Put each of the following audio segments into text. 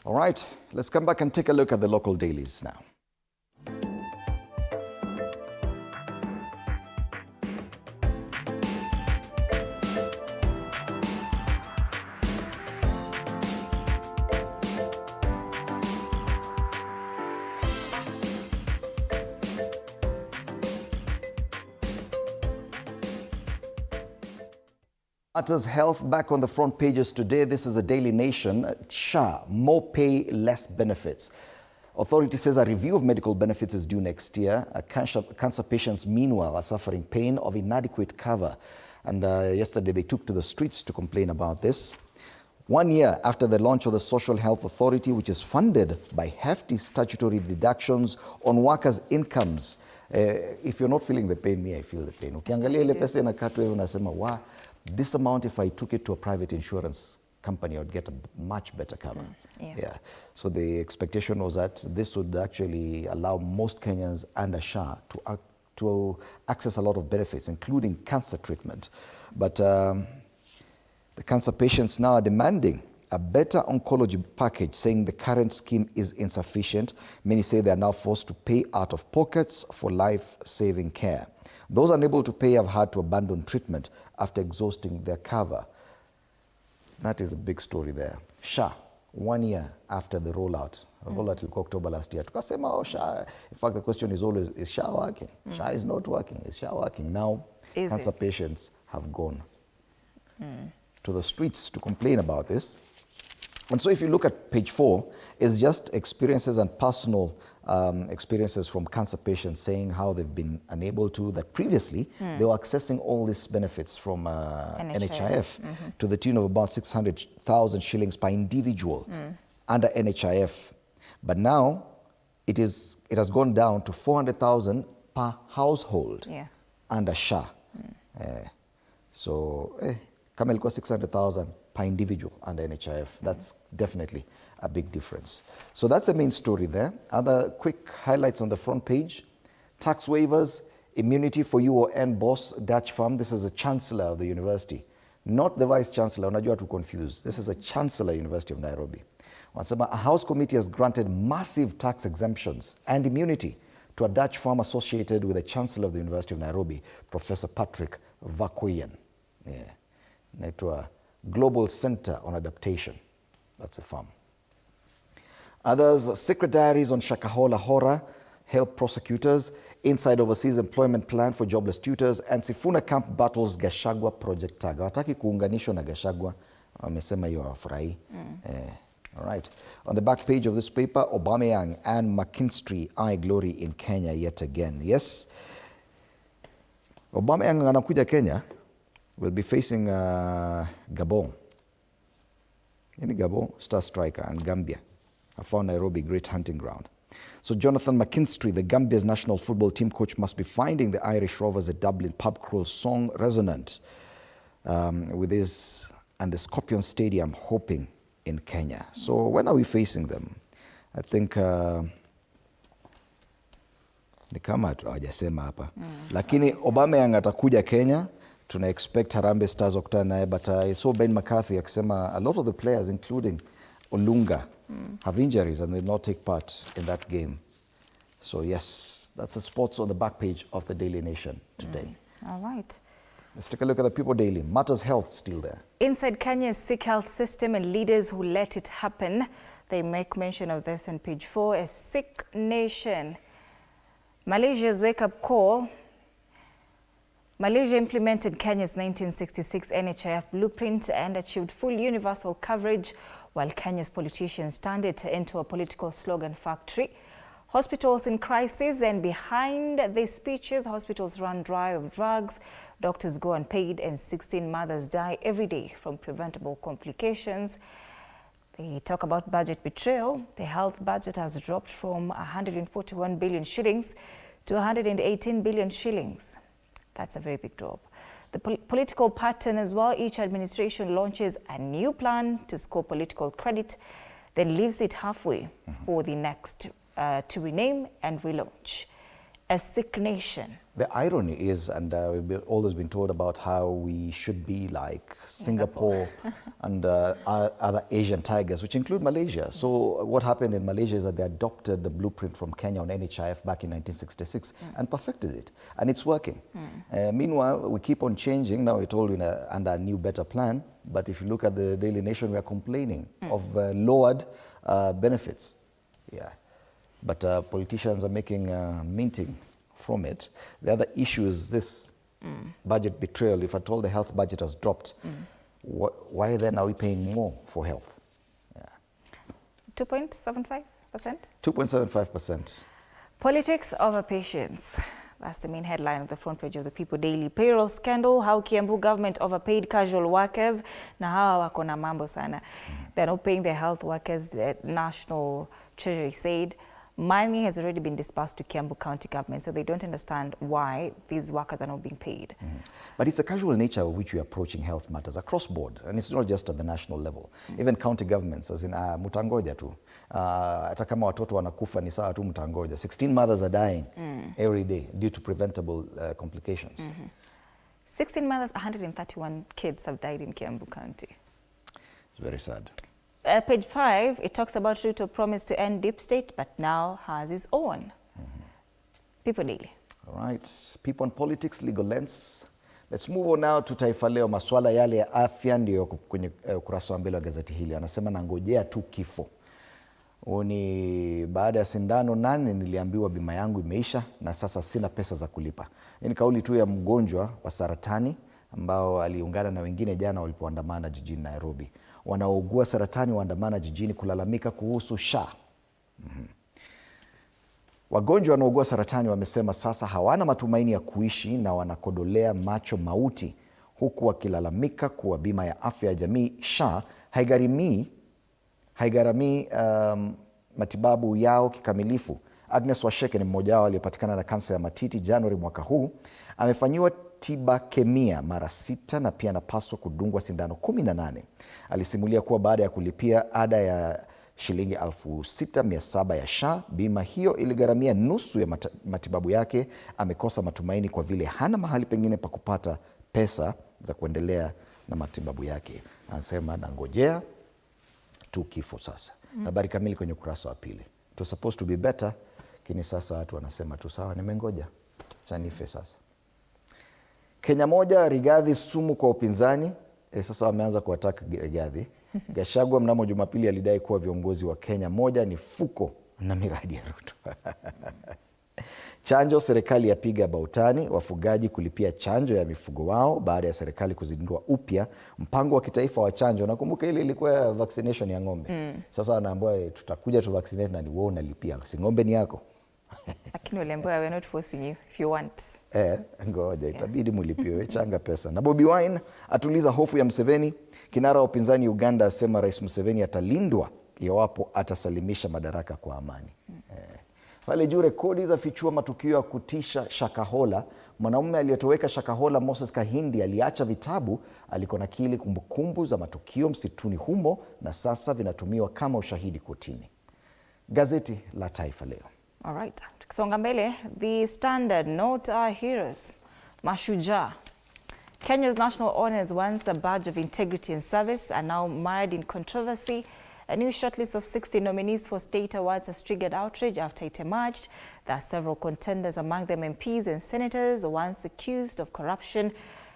All right, let's come back and take a look at the local dailies now. Matters health back on the front pages today. This is a Daily Nation. SHA, more pay, less benefits. Authority says a review of medical benefits is due next year. Cancer patients, meanwhile, are suffering pain of inadequate cover. And yesterday they took to the streets to complain about this. 1 year after the launch of the Social Health Authority, which is funded by hefty statutory deductions on workers' incomes. If you're not feeling the pain, me, I feel the pain. Ukiangalia ile pesa inakatwa hiyo unasema, wow, this amount, if I took it to a private insurance company, I would get a much better cover. Yeah. So the expectation was that this would actually allow most Kenyans under SHA to access a lot of benefits, including cancer treatment. But the cancer patients now are demanding a better oncology package, saying the current scheme is insufficient. Many say they are now forced to pay out of pockets for life-saving care. Those unable to pay have had to abandon treatment after exhausting their cover. That is a big story there. SHA, 1 year after the rollout. Rollout ilikuwa October last year. Tukasema, oh, SHA. In fact, the question is always, is SHA working? SHA is not working. Is SHA working? Now, cancer patients have gone to the streets to complain about this. And so if you look at page 4, it's just experiences and personal experiences from cancer patients saying how they've been unable to, that previously they were accessing all these benefits from NHIF to the tune of about 600,000 shillings per individual under NHIF. But now it has gone down to 400,000 per household under SHA. So, kama ilikuwa 600,000 per individual under NHIF. That's definitely a big difference. So that's the main story there. Other quick highlights on the front page. Tax waivers, immunity for UON boss, Dutch firm. This is a chancellor of the university, not the vice chancellor. Unajua to confuse. This is a chancellor, University of Nairobi. A House committee has granted massive tax exemptions and immunity to a Dutch firm associated with the chancellor of the University of Nairobi, Professor Patrick Vakoyen. Global Center on Adaptation. That's a firm. Others, secret diaries on Shakahola horror, help prosecutors, inside overseas employment plan for jobless tutors, and Sifuna camp battles Gachagua project tag. Hawataki kuunganishwa na Gachagua, wamesema hiyo hawafurahi. All right. On the back page of this paper, Aubameyang and McKinstry eye glory in Kenya yet again. Yes, Aubameyang anakuja Kenya. Will be facing Gabon. In Gabon, star striker, and Gambia. I found Nairobi great hunting ground. So Jonathan McKinstry, the Gambia's national football team coach, must be finding the Irish Rovers at Dublin pub crawl song resonant with this and the Scorpion Stadium hoping in Kenya. So when are we facing them? I think ni kama hawajasema hapa. Lakini Aubameyang atakuja Kenya. Tuna expect Harambee Stars wakutana naye, but I saw Ben McCarthy akisema a lot of the players, including Olunga, have injuries and they will not take part in that game. So yes, that's the sports on the back page of the Daily Nation today. All right. Let's take a look at the People Daily. Matters Health still there. Inside Kenya's sick health system and leaders who let it happen. They make mention of this on page 4, a sick nation. Malaysia's wake-up call. Malaysia implemented Kenya's 1966 NHIF blueprint and achieved full universal coverage, while Kenya's politicians turned it into a political slogan factory. Hospitals in crisis, and behind these speeches, hospitals run dry of drugs, doctors go unpaid, and 16 mothers die every day from preventable complications. They talk about budget betrayal. The health budget has dropped from 141 billion shillings to 118 billion shillings. That's a very big drop. The political pattern as well. Each administration launches a new plan to score political credit, then leaves it halfway for the next to rename and relaunch. A sick nation. The irony is, and we've always been told about how we should be like Singapore and other Asian tigers, which include Malaysia. So what happened in Malaysia is that they adopted the blueprint from Kenya on NHIF back in 1966 and perfected it, and it's working. Meanwhile, we keep on changing. Now we're told under a new, better plan, but if you look at the Daily Nation, we are complaining of lowered benefits. Yeah, but politicians are making minting from it. The other issue is this budget betrayal. If at all the health budget has dropped, why then are we paying more for health? 2.75%? 2.75%. Politics over patience. That's the main headline of the front page of the People Daily. Payroll scandal, how Kiambu government overpaid casual workers. Na hawa wako na mambo sana. They're not paying their health workers. The National Treasury said money has already been disbursed to Kiambu County government, so they don't understand why these workers are not being paid. But it's a casual nature of which we are approaching health matters across board, and it's not just at the national level. Even county governments, as in mutangoja tu. Hata kama watoto wanakufa ni sawa tu mutangoja. 16 mothers are dying every day due to preventable complications. 16 mothers, 131 kids have died in Kiambu County. It's very sad. Page 5, it talks about Ruto promised to end deep state, but now has his own. People Daily. All right, people on politics, legal lens. Let's move on now to Taifa Leo. Maswala yale ya afya ndio kwenye ukurasa wa mbele wa gazeti hili. Anasema nangojea tu kifo. Ni baada ya sindano 8 niliambiwa bima yangu imeisha na sasa sina pesa za kulipa. Ni kauli tu ya mgonjwa wa saratani ambao aliungana na wengine jana walipoandamana jijini Nairobi. Wanaougua saratani waandamana jijini kulalamika kuhusu SHA. Wagonjwa wanaougua saratani wamesema sasa hawana matumaini ya kuishi na wanakodolea macho mauti, huku wakilalamika kuwa bima ya afya ya jamii SHA haigaramii matibabu yao kikamilifu. Agnes Washeke ni mmoja wao aliyepatikana na kansa ya matiti Januari mwaka huu. Amefanyiwa tiba kemia mara 6 na pia anapaswa kudungwa sindano 18. Alisimulia kuwa baada ya kulipia ada ya shilingi 6,700 ya SHA, bima hiyo iligharamia nusu ya matibabu yake. Amekosa matumaini kwa vile hana mahali pengine pa kupata pesa za kuendelea na matibabu yake. Anasema nangojea tu kifo sasa. Habari kamili kwenye ukurasa wa pili. It was supposed to be better, lakini sasa watu wanasema tu sawa, nimengoja sanife sasa. Kenya moja, Rigathi sumu kwa upinzani. Sasa wameanza kuwataka Rigathi. Gachagua mnamo Jumapili alidai kuwa viongozi wa Kenya moja ni fuko na miradi ya Ruto. Chanjo, serikali yapiga bautani wafugaji kulipia chanjo ya mifugo wao baada ya serikali kuzindua upya mpango wa kitaifa wa chanjo. Nakumbuka ile ilikuwa vaccination ya ng'ombe. Sasa wanaambiwa tutakuja tu vaccinate na ni wewe unalipia. Si ng'ombe ni yako. Lakini waliambiwa we're not forcing you if you want. Ngoja itabidi mulipiwe changa pesa. Na Bobi Wine atuliza hofu ya Museveni. Kinara wa upinzani Uganda asema Rais Museveni atalindwa iwapo atasalimisha madaraka kwa amani. Pale juu rekodi za fichua matukio ya kutisha Shakahola. Mwanamume aliyetoweka Shakahola Moses Kahindi aliacha vitabu alikonakili kumbukumbu za matukio msituni humo na sasa vinatumiwa kama ushahidi kotini. Gazeti la Taifa Leo. All right. Tukisonga mbele, the Standard, not our heroes. Mashujaa. Kenya's national honors, once a badge of integrity and service, are now mired in controversy. A new shortlist of 60 nominees for state awards has triggered outrage after it emerged. There are several contenders, among them MPs and senators, once accused of corruption,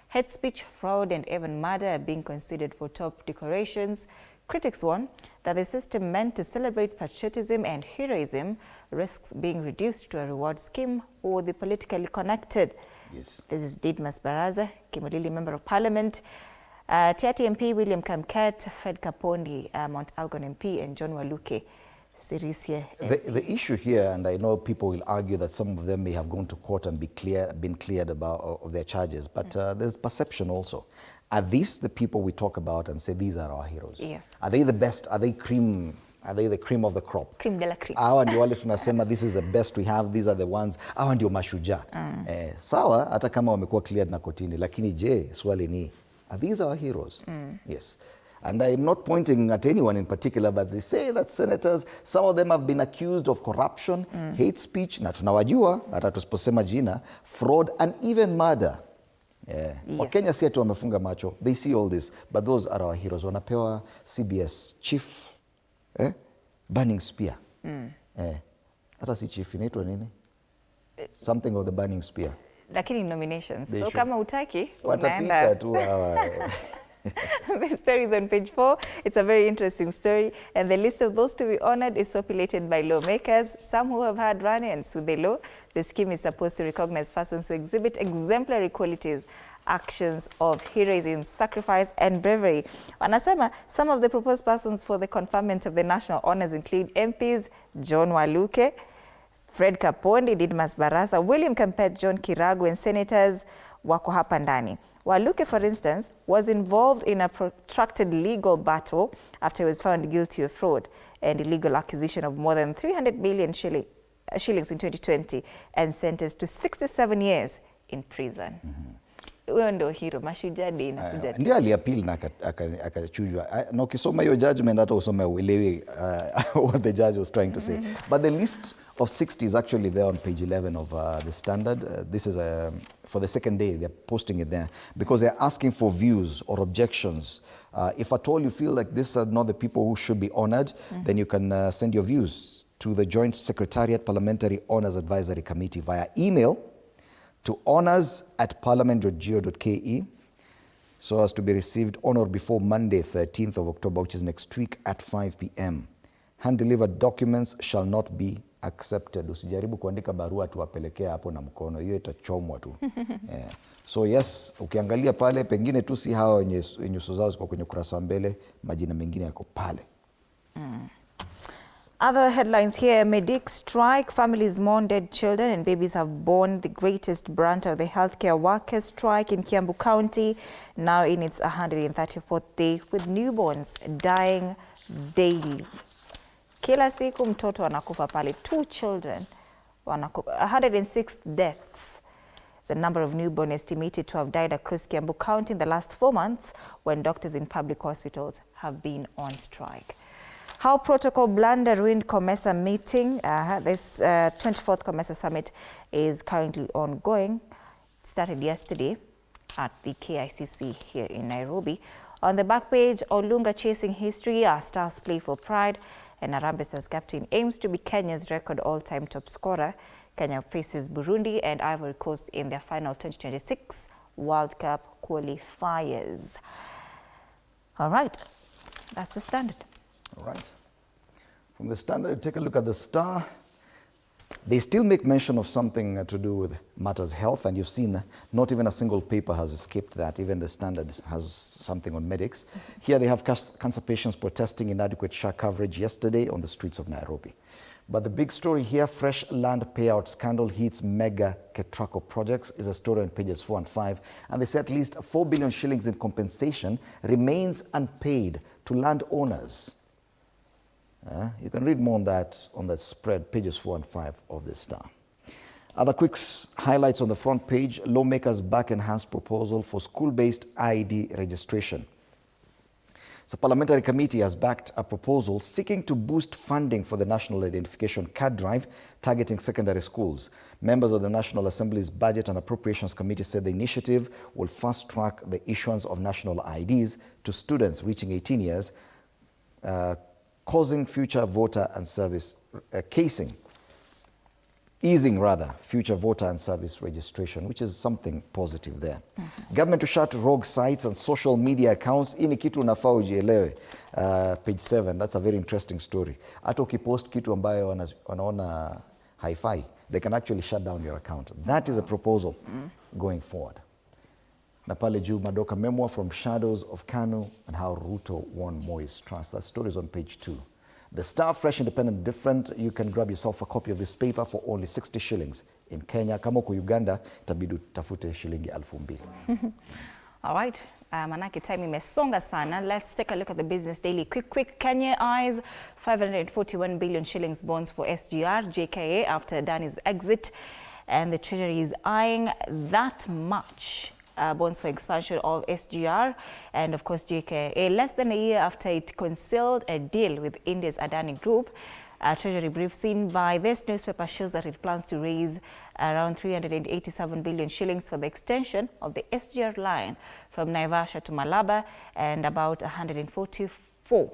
hate speech, fraud, and even murder, are being considered for top decorations. Critics warn that the system meant to celebrate patriotism and heroism risks being reduced to a reward scheme for the politically connected. Yes. This is Didmas Baraza, Kimilili Member of Parliament, Tiati MP William Kamket, Fred Kapondi, Mount Algon MP, and John Waluke, Sirisia. The issue here, and I know people will argue that some of them may have gone to court and been cleared of their charges, but there's perception also. Are these the people we talk about and say these are our heroes? Yeah. Are they the best? Are they cream? Are they the cream of the crop? Cream de la cream. Hawa ndio wale tunasema this is the best we have, these are the ones. Hawa ndio mashujaa. Sawa, hata kama wamekuwa cleared na kotini, lakini je, swali ni, are these our heroes? Yes. And I'm not pointing at anyone in particular, but they say that senators, some of them have been accused of corruption, hate speech, na tunawajua, hata tusiposema jina, fraud, and even murder. Yeah. Yes. Wakenya si ati wamefunga macho. They see all this, but those are our heroes. Wanapewa CBS chief, burning spear. Hata si chief, inaitwa nini? Something of the burning spear. Lakini nominations. They So should. kama utaki, Watapita tu The story is on page 4. It's a very interesting story, and the list of those to be honored is populated by lawmakers, some who have had run-ins with the law. The scheme is supposed to recognize persons who exhibit exemplary qualities, actions of heroism, sacrifice, and bravery. Wanasema some of the proposed persons for the conferment of the national honors include MPs John Waluke, Fred Kapondi, Didmas Barasa, William Kempet, John Kiragu, and senators wako hapa ndani. Waluke, for instance, was involved in a protracted legal battle after he was found guilty of fraud and illegal acquisition of more than 300 million shillings in 2020 and sentenced to 67 years in prison. Huyo ndio hero, mashujaa day inakuja tu. Ndio aliappeal na akachujwa. Na ukisoma hiyo judgment hata usome uelewi what the judge was trying to say. But the list of 60 is actually there on page 11 of the Standard. This is for the second day, they're posting it there because they're asking for views or objections. If at all you feel like these are not the people who should be honored, then you can send your views to the Joint Secretariat Parliamentary Honors Advisory Committee via email to honors@parliament.go.ke, so as to be received on or before Monday, 13th of October, which is next week at 5 p.m. Hand-delivered documents shall not be accepted. Usijaribu kuandika barua tuwapelekea hapo na mkono, hiyo itachomwa tu. Yeah. So yes, ukiangalia pale pengine tu si hawa wenye nyuso zao ziko kwenye ukurasa wa mbele, majina mengine yako pale. Other headlines here: Medic strike, families mourn dead children and babies have borne the greatest brunt of the healthcare workers' strike in Kiambu County, now in its 134th day, with newborns dying daily. Kila siku mtoto anakufa pale, 2 children wanakufa, 106 deaths. The number of newborn estimated to have died across Kiambu County in the last 4 months when doctors in public hospitals have been on strike. How protocol blunder ruined COMESA meeting. This 24th COMESA summit is currently ongoing. It started yesterday at the KICC here in Nairobi. On the back page, Olunga chasing history, our stars play for pride, and Harambee Stars captain aims to be Kenya's record all-time top scorer. Kenya faces Burundi and Ivory Coast in their final 2026 World Cup qualifiers. All right, that's the Standard. All right. From the Standard, take a look at the Star. They still make mention of something to do with matters health, and you've seen not even a single paper has escaped that. Even the Standard has something on medics. Here they have cancer patients protesting inadequate SHA coverage yesterday on the streets of Nairobi. But the big story here, fresh land payout scandal hits mega Ketraco projects, is a story on pages 4 and 5. And they say at least 4 billion shillings in compensation remains unpaid to landowners. You can read more on that spread, pages 4 and 5 of the Star. Other quick highlights on the front page: lawmakers back enhanced proposal for school-based ID registration. The parliamentary committee has backed a proposal seeking to boost funding for the National Identification Card Drive targeting secondary schools. Members of the National Assembly's Budget and Appropriations Committee said the initiative will fast-track the issuance of national IDs to students reaching 18 years, easing future voter and service registration, which is something positive there. Government to shut rogue sites and social media accounts. Hii ni kitu unafaa ujielewe. Page 7, that's a very interesting story. Hata ukipost kitu ambayo wanaona haifai, they can actually shut down your account. That is a proposal going forward. Na pale juu, Madoka memoir from shadows of KANU and how Ruto won Moi's trust. That story is on page 2. The Star, fresh, independent, different. You can grab yourself a copy of this paper for only 60 shillings in Kenya. Kama uko Uganda, itabidi utafute shilingi 2,000. All right, manake time imesonga sana. Let's take a look at the Business Daily. Quick. Kenya eyes 541 billion shillings bonds for SGR, JKA after Dani's exit. And the Treasury is eyeing that much bonds for expansion of SGR and, of course, JKA. Less than a year after it concealed a deal with India's Adani Group, a Treasury brief seen by this newspaper shows that it plans to raise around 387 billion shillings for the extension of the SGR line from Naivasha to Malaba and about 144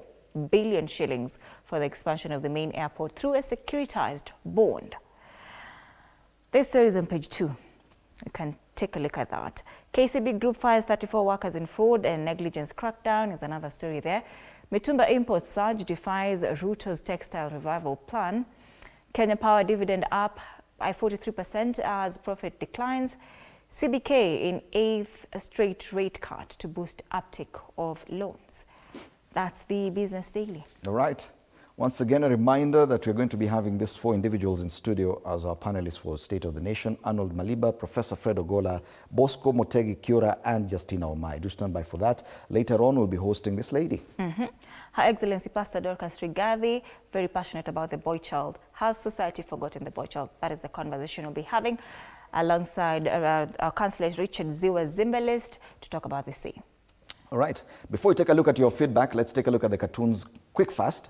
billion shillings for the expansion of the main airport through a securitized bond. This story is on page 2. You can take a look at that. KCB Group fires 34 workers in fraud and negligence crackdown is another story there. Mitumba import surge defies Ruto's textile revival plan. Kenya Power dividend up by 43% as profit declines. CBK in 8th straight rate cut to boost uptake of loans. That's the Business Daily. All right. Once again, a reminder that we're going to be having these 4 individuals in studio as our panelists for State of the Nation: Arnold Maliba, Professor Fred Ogola, Bosco Motegi Kiura, and Justina Omai. Do stand by for that. Later on, we'll be hosting this lady. Her Excellency Pastor Dorcas Rigathi, very passionate about the boy child. Has society forgotten the boy child? That is the conversation we'll be having alongside our Councillor Richard Ziwa Zimbalist to talk about the same. All right. Before we take a look at your feedback, let's take a look at the cartoons quick fast.